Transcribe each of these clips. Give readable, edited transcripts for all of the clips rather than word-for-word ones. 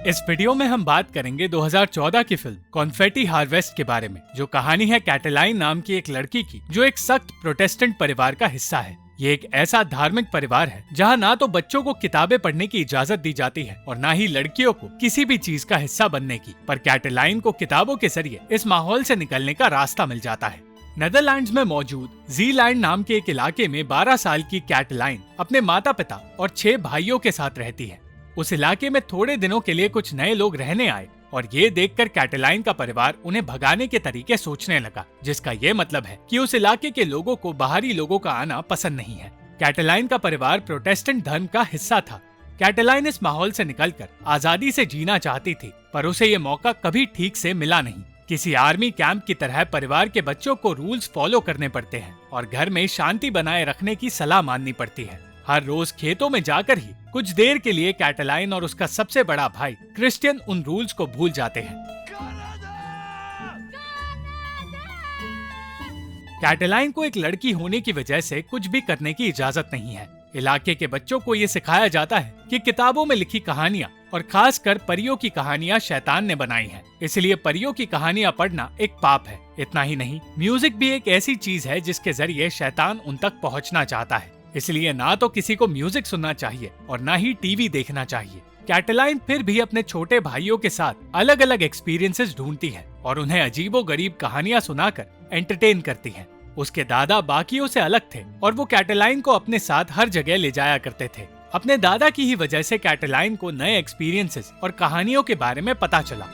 इस वीडियो में हम बात करेंगे 2014 की फिल्म कॉन्फेटी हार्वेस्ट के बारे में, जो कहानी है कैटलाइन नाम की एक लड़की की जो एक सख्त प्रोटेस्टेंट परिवार का हिस्सा है। ये एक ऐसा धार्मिक परिवार है जहाँ ना तो बच्चों को किताबें पढ़ने की इजाजत दी जाती है और ना ही लड़कियों को किसी भी चीज का हिस्सा बनने की, पर कैटलाइन को किताबों के जरिए इस माहौल से निकलने का रास्ता मिल जाता है। नेदरलैंड्स में मौजूद ज़ीलैंड नाम के एक इलाके में 12 साल की कैटलाइन अपने माता पिता और 6 भाइयों के साथ रहती है। उस इलाके में थोड़े दिनों के लिए कुछ नए लोग रहने आए और ये देखकर कैटलाइन का परिवार उन्हें भगाने के तरीके सोचने लगा, जिसका ये मतलब है कि उस इलाके के लोगों को बाहरी लोगों का आना पसंद नहीं है। कैटलाइन का परिवार प्रोटेस्टेंट धर्म का हिस्सा था। कैटलाइन इस माहौल से निकलकर आजादी से जीना चाहती थी, पर उसे ये मौका कभी ठीक से मिला नहीं। किसी आर्मी कैंप की तरह परिवार के बच्चों को रूल्स फॉलो करने पड़ते हैं और घर में शांति बनाए रखने की सलाह माननी पड़ती है। हर रोज खेतों में जाकर ही कुछ देर के लिए कैटलाइन और उसका सबसे बड़ा भाई क्रिश्चियन उन रूल्स को भूल जाते हैं। कैटलाइन को एक लड़की होने की वजह से कुछ भी करने की इजाजत नहीं है। इलाके के बच्चों को ये सिखाया जाता है कि किताबों में लिखी कहानियाँ और खासकर परियों की कहानियाँ शैतान ने बनाई हैं, इसलिए परियों की कहानियाँ पढ़ना एक पाप है। इतना ही नहीं, म्यूजिक भी एक ऐसी चीज है जिसके जरिए शैतान उन तक पहुँचना चाहता है, इसलिए ना तो किसी को म्यूजिक सुनना चाहिए और ना ही टीवी देखना चाहिए। कैटलाइन फिर भी अपने छोटे भाइयों के साथ अलग अलग एक्सपीरियंसेस ढूंढती है और उन्हें अजीबोगरीब कहानियां सुनाकर एंटरटेन करती है। उसके दादा बाकियों से अलग थे और वो कैटलाइन को अपने साथ हर जगह ले जाया करते थे। अपने दादा की ही वजह से कैटलाइन को नए एक्सपीरियंसेस और कहानियों के बारे में पता चला।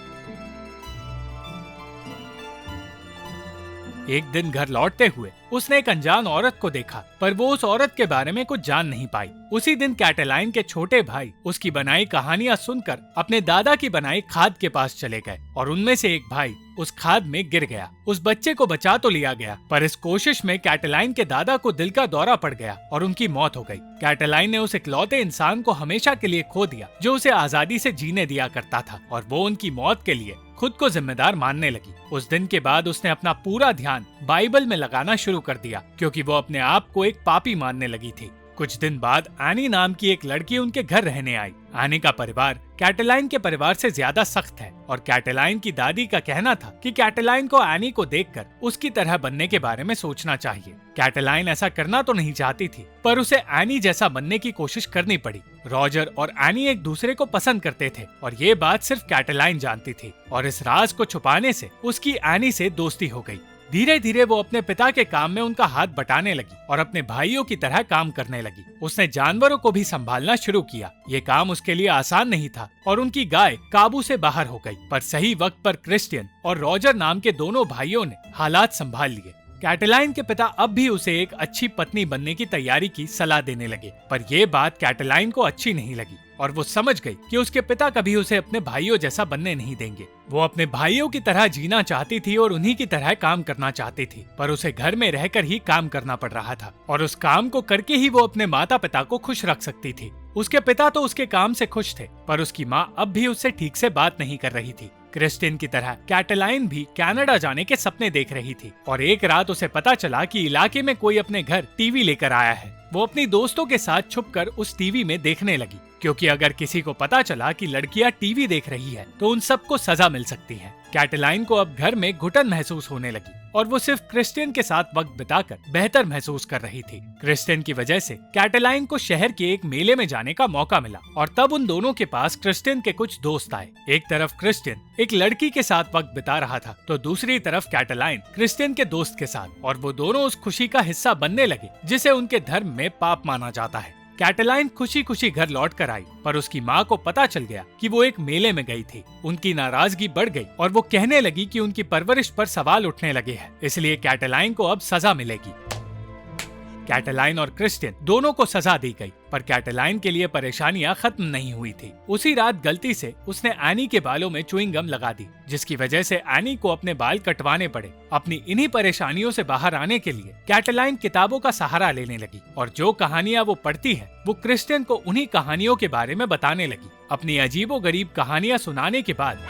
एक दिन घर लौटते हुए उसने एक अनजान औरत को देखा, पर वो उस औरत के बारे में कुछ जान नहीं पाई। उसी दिन कैटलाइन के छोटे भाई उसकी बनाई कहानियां सुनकर अपने दादा की बनाई खाद के पास चले गए और उनमें से एक भाई उस खाद में गिर गया। उस बच्चे को बचा तो लिया गया, पर इस कोशिश में कैटलाइन के दादा को दिल का दौरा पड़ गया और उनकी मौत हो गई। कैटलाइन ने उस इकलौते इंसान को हमेशा के लिए खो दिया जो उसे आजादी से जीने दिया करता था और वो उनकी मौत के लिए खुद को जिम्मेदार मानने लगी। उस दिन के बाद उसने अपना पूरा ध्यान बाइबल में लगाना शुरू कर दिया, क्योंकि वो अपने आप को एक पापी मानने लगी थी। कुछ दिन बाद एनी नाम की एक लड़की उनके घर रहने आई। एनी का परिवार कैटलाइन के परिवार से ज्यादा सख्त है और कैटलाइन की दादी का कहना था कि कैटलाइन को एनी को देखकर उसकी तरह बनने के बारे में सोचना चाहिए। कैटलाइन ऐसा करना तो नहीं चाहती थी, पर उसे एनी जैसा बनने की कोशिश करनी पड़ी। रॉजर और एनी एक दूसरे को पसंद करते थे और ये बात सिर्फ कैटलाइन जानती थी और इस राज को छुपाने से उसकी एनी से दोस्ती हो गई। धीरे धीरे वो अपने पिता के काम में उनका हाथ बटाने लगी और अपने भाइयों की तरह काम करने लगी। उसने जानवरों को भी संभालना शुरू किया। ये काम उसके लिए आसान नहीं था और उनकी गाय काबू से बाहर हो गई, पर सही वक्त पर क्रिश्चियन और रॉजर नाम के दोनों भाइयों ने हालात संभाल लिए। कैटलाइन के पिता अब भी उसे एक अच्छी पत्नी बनने की तैयारी की सलाह देने लगे, पर यह बात कैटलाइन को अच्छी नहीं लगी और वो समझ गई कि उसके पिता कभी उसे अपने भाइयों जैसा बनने नहीं देंगे। वो अपने भाइयों की तरह जीना चाहती थी और उन्हीं की तरह काम करना चाहती थी, पर उसे घर में रहकर ही काम करना पड़ रहा था और उस काम को करके ही वो अपने माता पिता को खुश रख सकती थी। उसके पिता तो उसके काम से खुश थे, पर उसकी माँ अब भी उससे ठीक से बात नहीं कर रही थी। क्रिस्टियन की तरह कैटलाइन भी कनाडा जाने के सपने देख रही थी और एक रात उसे पता चला कि इलाके में कोई अपने घर टीवी लेकर आया है। वो अपनी दोस्तों के साथ छुपकर उस टीवी में देखने लगी, क्योंकि अगर किसी को पता चला कि लड़कियां टीवी देख रही है तो उन सबको सजा मिल सकती है। कैटलाइन को अब घर में घुटन महसूस होने लगी और वो सिर्फ क्रिस्टियन के साथ वक्त बिताकर बेहतर महसूस कर रही थी। क्रिस्टियन की वजह से कैटलाइन को शहर के एक मेले में जाने का मौका मिला और तब उन दोनों के पास क्रिस्टियन के कुछ दोस्त आए। एक तरफ क्रिस्टियन एक लड़की के साथ वक्त बिता रहा था तो दूसरी तरफ कैटलाइन क्रिस्टियन के दोस्त के साथ, और वो दोनों उस खुशी का हिस्सा बनने लगे जिसे उनके धर्म में पाप माना जाता है। कैटलाइन खुशी खुशी घर लौट कर आई, पर उसकी माँ को पता चल गया कि वो एक मेले में गई थी। उनकी नाराजगी बढ़ गई और वो कहने लगी कि उनकी परवरिश पर सवाल उठने लगे हैं, इसलिए कैटलाइन को अब सजा मिलेगी। कैटलाइन और क्रिस्टियन दोनों को सजा दी गई, पर कैटलाइन के लिए परेशानियां खत्म नहीं हुई थी। उसी रात गलती से उसने एनी के बालों में च्युइंग गम लगा दी, जिसकी वजह से एनी को अपने बाल कटवाने पड़े। अपनी इन्हीं परेशानियों से बाहर आने के लिए कैटलाइन किताबों का सहारा लेने लगी और जो कहानियां वो पढ़ती है वो क्रिस्टियन को उन्हीं कहानियों के बारे में बताने लगी। अपनी अजीबोगरीब कहानियां सुनाने के बाद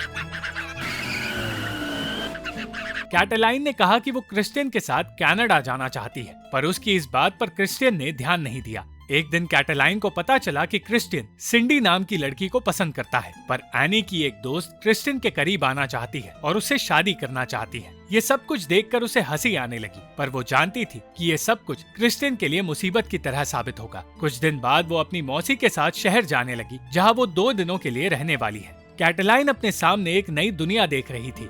कैटलाइन ने कहा कि वो क्रिस्टियन के साथ कनाडा जाना चाहती है, पर उसकी इस बात पर क्रिस्टियन ने ध्यान नहीं दिया। एक दिन कैटलाइन को पता चला कि क्रिस्टियन सिंडी नाम की लड़की को पसंद करता है, पर एनी की एक दोस्त क्रिस्टियन के करीब आना चाहती है और उससे शादी करना चाहती है। ये सब कुछ देखकर उसे हंसी आने लगी, पर वो जानती थी कि ये सब कुछ क्रिस्टियन के लिए मुसीबत की तरह साबित होगा। कुछ दिन बाद वो अपनी मौसी के साथ शहर जाने लगी, जहाँ वो 2 दिनों के लिए रहने वाली है। कैटलाइन अपने सामने एक नई दुनिया देख रही थी।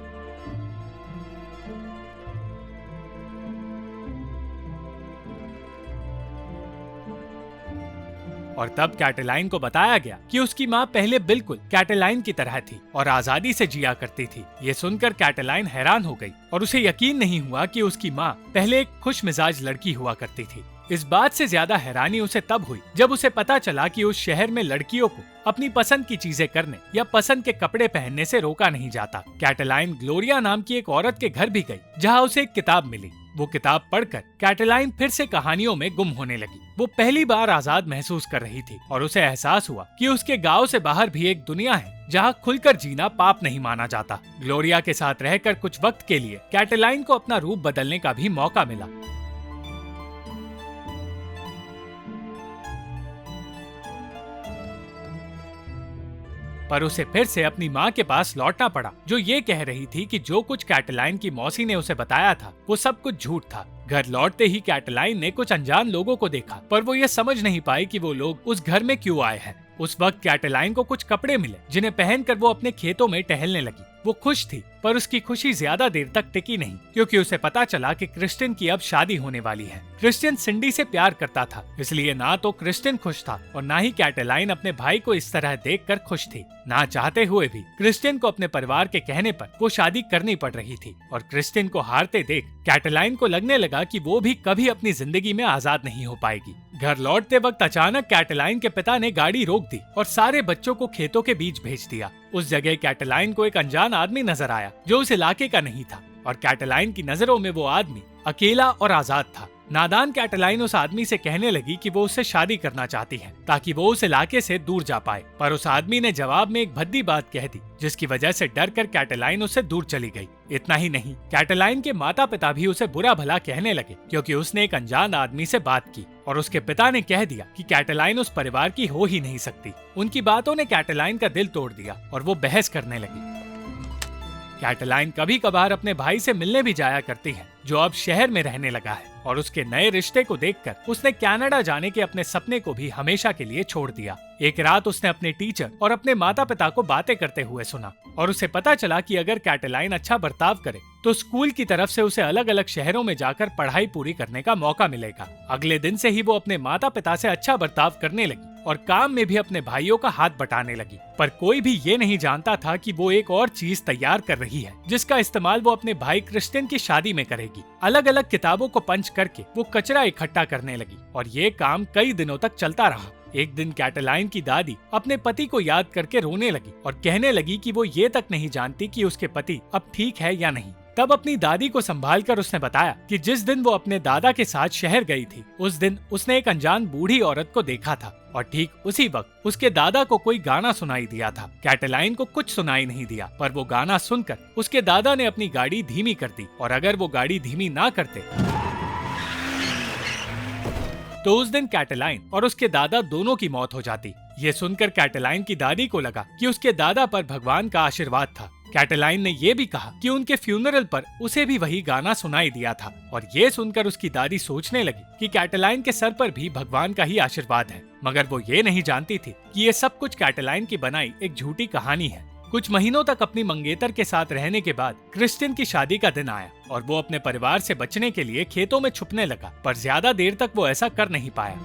और तब कैटलाइन को बताया गया कि उसकी माँ पहले बिल्कुल कैटलाइन की तरह थी और आजादी से जिया करती थी। ये सुनकर कैटलाइन हैरान हो गई और उसे यकीन नहीं हुआ कि उसकी माँ पहले एक खुश मिजाज लड़की हुआ करती थी। इस बात से ज्यादा हैरानी उसे तब हुई जब उसे पता चला कि उस शहर में लड़कियों को अपनी पसंद की चीजें करने या पसंद के कपड़े पहनने से रोका नहीं जाता। कैटलाइन ग्लोरिया नाम की एक औरत के घर भी गई, जहाँ उसे एक किताब मिली। वो किताब पढ़कर कैटलाइन फिर से कहानियों में गुम होने लगी। वो पहली बार आजाद महसूस कर रही थी और उसे एहसास हुआ कि उसके गांव से बाहर भी एक दुनिया है जहां खुलकर जीना पाप नहीं माना जाता। ग्लोरिया के साथ रहकर कुछ वक्त के लिए कैटलाइन को अपना रूप बदलने का भी मौका मिला। पर उसे फिर से अपनी माँ के पास लौटना पड़ा, जो ये कह रही थी कि जो कुछ कैटलाइन की मौसी ने उसे बताया था वो सब कुछ झूठ था। घर लौटते ही कैटलाइन ने कुछ अनजान लोगों को देखा, पर वो ये समझ नहीं पाई कि वो लोग उस घर में क्यों आए हैं। उस वक्त कैटलाइन को कुछ कपड़े मिले जिन्हें पहनकर वो अपने खेतों में टहलने लगी। वो खुश थी, पर उसकी खुशी ज्यादा देर तक टिकी नहीं, क्योंकि उसे पता चला कि क्रिस्टियन की अब शादी होने वाली है। क्रिस्टियन सिंडी से प्यार करता था, इसलिए ना तो क्रिस्टियन खुश था और ना ही कैटलाइन अपने भाई को इस तरह देखकर खुश थी। ना चाहते हुए भी क्रिस्टियन को अपने परिवार के कहने पर वो शादी करनी पड़ रही थी और क्रिस्टियन को हारते देख कैटलाइन को लगने लगा कि वो भी कभी अपनी जिंदगी में आजाद नहीं हो पाएगी। घर लौटते वक्त अचानक कैटलाइन के पिता ने गाड़ी रोक दी और सारे बच्चों को खेतों के बीच भेज दिया। उस जगह कैटलाइन को एक अनजान आदमी नजर आया जो उस इलाके का नहीं था, और कैटलाइन की नजरों में वो आदमी अकेला और आजाद था। नादान कैटलाइन उस आदमी से कहने लगी कि वो उससे शादी करना चाहती है ताकि वो उस इलाके से दूर जा पाए, पर उस आदमी ने जवाब में एक भद्दी बात कह दी, जिसकी वजह से डर कर कैटलाइन उससे दूर चली गई। इतना ही नहीं, कैटलाइन के माता पिता भी उसे बुरा भला कहने लगे क्योंकि उसने एक अनजान आदमी से बात की, और उसके पिता ने कह दिया कि कैटलाइन उस परिवार की हो ही नहीं सकती। उनकी बातों ने कैटलाइन का दिल तोड़ दिया और वो बहस करने लगी। कैटलाइन कभी कभार अपने भाई से मिलने भी जाया करती है, जो अब शहर में रहने लगा है, और उसके नए रिश्ते को देखकर उसने कनाडा जाने के अपने सपने को भी हमेशा के लिए छोड़ दिया। एक रात उसने अपने टीचर और अपने माता पिता को बातें करते हुए सुना, और उसे पता चला कि अगर कैटलाइन अच्छा बर्ताव करे तो स्कूल की तरफ से उसे अलग अलग शहरों में जाकर पढ़ाई पूरी करने का मौका मिलेगा। अगले दिन से ही वो अपने माता पिता से अच्छा बर्ताव करने लगी और काम में भी अपने भाइयों का हाथ बटाने लगी। पर कोई भी ये नहीं जानता था कि वो एक और चीज तैयार कर रही है, जिसका इस्तेमाल वो अपने भाई क्रिस्टियन की शादी में करेगी। अलग अलग किताबों को पंच करके वो कचरा इकट्ठा करने लगी, और ये काम कई दिनों तक चलता रहा। एक दिन कैटलाइन की दादी अपने पति को याद करके रोने लगी और कहने लगी कि वो ये तक नहीं जानती कि उसके पति अब ठीक है या नहीं। तब अपनी दादी को संभालकर उसने बताया कि जिस दिन वो अपने दादा के साथ शहर गई थी, उस दिन उसने एक अनजान बूढ़ी औरत को देखा था, और ठीक उसी वक्त उसके दादा को कोई गाना सुनाई दिया था। कैटलाइन को कुछ सुनाई नहीं दिया, पर वो गाना सुनकर उसके दादा ने अपनी गाड़ी धीमी कर दी, और अगर वो गाड़ी धीमी ना करते तो उस दिन कैटलाइन और उसके दादा दोनों की मौत हो जाती। ये सुनकर कैटलाइन की दादी को लगा कि उसके दादा पर भगवान का आशीर्वाद था। कैटलाइन ने ये भी कहा कि उनके फ्यूनरल पर उसे भी वही गाना सुनाई दिया था, और ये सुनकर उसकी दादी सोचने लगी कि कैटलाइन के सर पर भी भगवान का ही आशीर्वाद है। मगर वो ये नहीं जानती थी कि ये सब कुछ कैटलाइन की बनाई एक झूठी कहानी है। कुछ महीनों तक अपनी मंगेतर के साथ रहने के बाद क्रिस्टियन की शादी का दिन आया, और वो अपने परिवार से बचने के लिए खेतों में छुपने लगा, पर ज्यादा देर तक वो ऐसा कर नहीं पाया।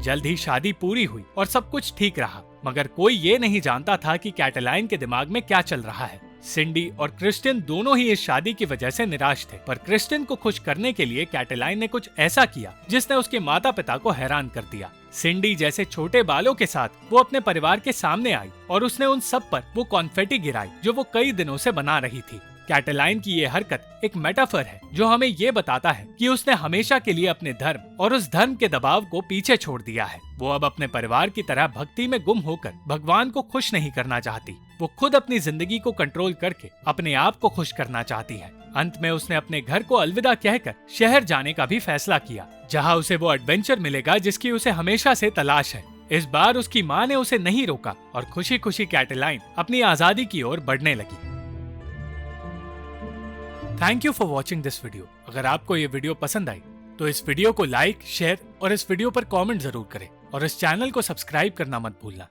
जल्द ही शादी पूरी हुई और सब कुछ ठीक रहा, मगर कोई ये नहीं जानता था कि कैटलाइन के दिमाग में क्या चल रहा है। सिंडी और क्रिस्टियन दोनों ही इस शादी की वजह से निराश थे, पर क्रिस्टियन को खुश करने के लिए कैटलाइन ने कुछ ऐसा किया जिसने उसके माता पिता को हैरान कर दिया। सिंडी जैसे छोटे बालों के साथ वो अपने परिवार के सामने आई, और उसने उन सब पर वो कॉन्फेटी गिराई जो वो कई दिनों से बना रही थी। कैटलाइन की ये हरकत एक मेटाफर है जो हमें ये बताता है कि उसने हमेशा के लिए अपने धर्म और उस धर्म के दबाव को पीछे छोड़ दिया है। वो अब अपने परिवार की तरह भक्ति में गुम होकर भगवान को खुश नहीं करना चाहती। वो खुद अपनी जिंदगी को कंट्रोल करके अपने आप को खुश करना चाहती है। अंत में उसने अपने घर को अलविदा कहकर शहर जाने का भी फैसला किया, जहाँ उसे वो एडवेंचर मिलेगा जिसकी उसे हमेशा से तलाश है। इस बार उसकी माँ ने उसे नहीं रोका और खुशी खुशी कैटेलाइन अपनी आजादी की ओर बढ़ने लगी। Thank you for watching this video. अगर आपको ये वीडियो पसंद आई तो इस वीडियो को लाइक, शेयर और इस वीडियो पर कमेंट जरूर करें और इस चैनल को सब्सक्राइब करना मत भूलना।